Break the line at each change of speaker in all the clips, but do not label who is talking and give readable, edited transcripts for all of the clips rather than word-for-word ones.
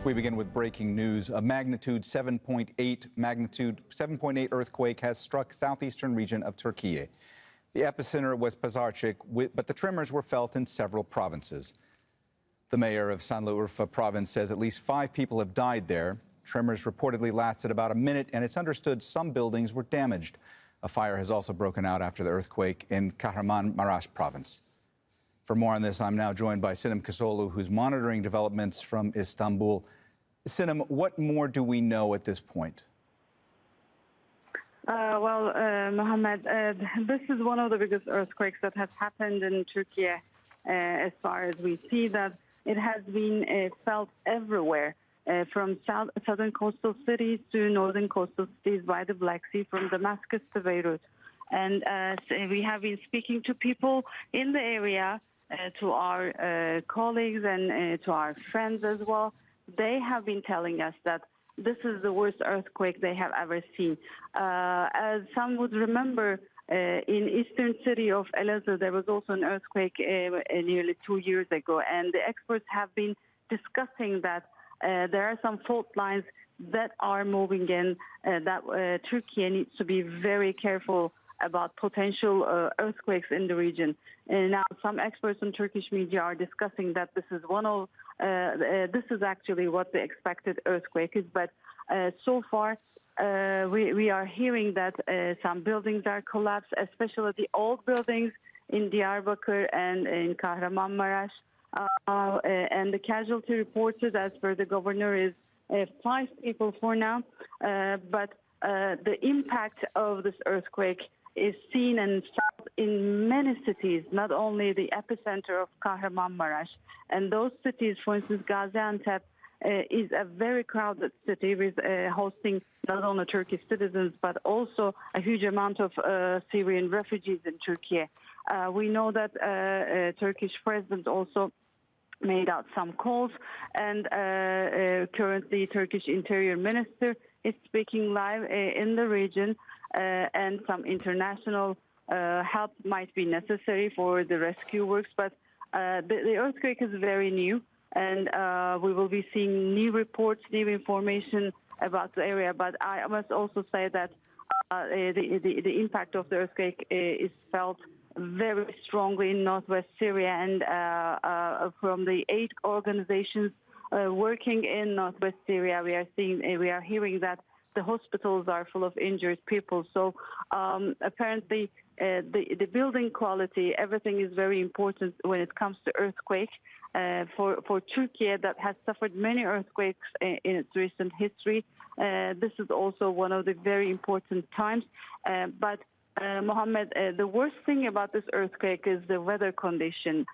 We begin with breaking news. A magnitude 7.8 earthquake has struck southeastern region of Turkey. The epicenter was Pazarcık, but the tremors were felt in several provinces. The mayor of Şanlıurfa province says at least 5 people have died there. Tremors reportedly lasted about a minute, and it's understood some buildings were damaged. A fire has also broken out after the earthquake in Kahramanmaraş province. For more on this, I'm now joined by Sinem Kasolu, who's monitoring developments from Istanbul. Sinem, what more do we know at this point?
Mohammed, this is one of the biggest earthquakes that has happened in Turkey. As far as we see that it has been felt everywhere, from southern coastal cities to northern coastal cities by the Black Sea, from Damascus to Beirut. And we have been speaking to people in the area, to our colleagues and to our friends as well. They have been telling us that this is the worst earthquake they have ever seen. As some would remember, in eastern city of Elazığ, there was also an earthquake nearly 2 years ago, and the experts have been discussing that there are some fault lines that are moving in, that Turkey needs to be very careful about potential earthquakes in the region. And now some experts in Turkish media are discussing that this is this is actually what the expected earthquake is. But so far, we are hearing that some buildings are collapsed, especially the old buildings in Diyarbakır and in Kahramanmaraş. And the casualty reported, as per the governor, is 5 people for now. But the impact of this earthquake is seen and felt in many cities, not only the epicenter of Kahramanmaraş. And those cities, for instance, Gaziantep, is a very crowded city with hosting not only Turkish citizens, but also a huge amount of Syrian refugees in Turkey. We know that Turkish president also made out some calls, and currently Turkish Interior Minister is speaking live in the region, and some international help might be necessary for the rescue works. But the earthquake is very new, and we will be seeing new reports, new information about the area. But I must also say that the impact of the earthquake is felt very strongly in northwest Syria, and from the 8 organizations working in northwest Syria, we are hearing that the hospitals are full of injured people. So apparently the building quality, everything is very important when it comes to earthquake. For Turkey, that has suffered many earthquakes in its recent history, this is also one of the very important times. But Mohammed, the worst thing about this earthquake is the weather condition.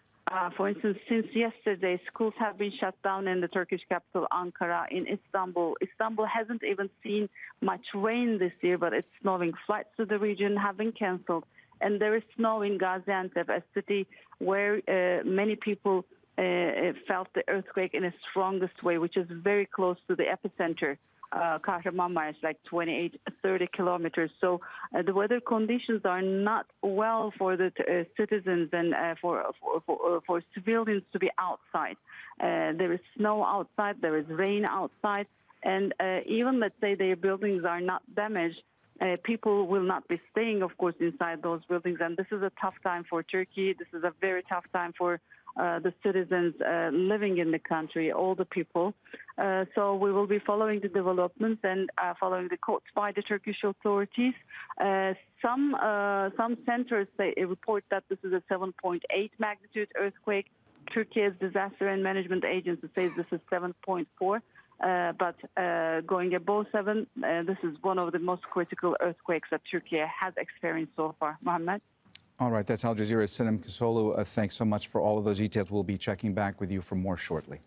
For instance, since yesterday, schools have been shut down in the Turkish capital, Ankara, in Istanbul. Istanbul hasn't even seen much rain this year, but it's snowing. Flights to the region have been canceled. And there is snow in Gaziantep, a city where many people felt the earthquake in its strongest way, which is very close to the epicenter. Kahramanmaraş, like 28-30 kilometers. So the weather conditions are not well for the citizens and for civilians to be outside. There is snow outside, there is rain outside, and even, let's say, their buildings are not damaged, people will not be staying, of course, inside those buildings. And this is a tough time for Turkey. This is a very tough time for the citizens living in the country, all the people. So we will be following the developments and following the quotes by the Turkish authorities. Some centers report that this is a 7.8 magnitude earthquake. Turkey's Disaster and Management Agency says this is 7.4. But going above 7, this is one of the most critical earthquakes that Turkey has experienced so far. Mohammed?
All right, that's Al Jazeera's Sinem Kasolu. Thanks so much for all of those details. We'll be checking back with you for more shortly.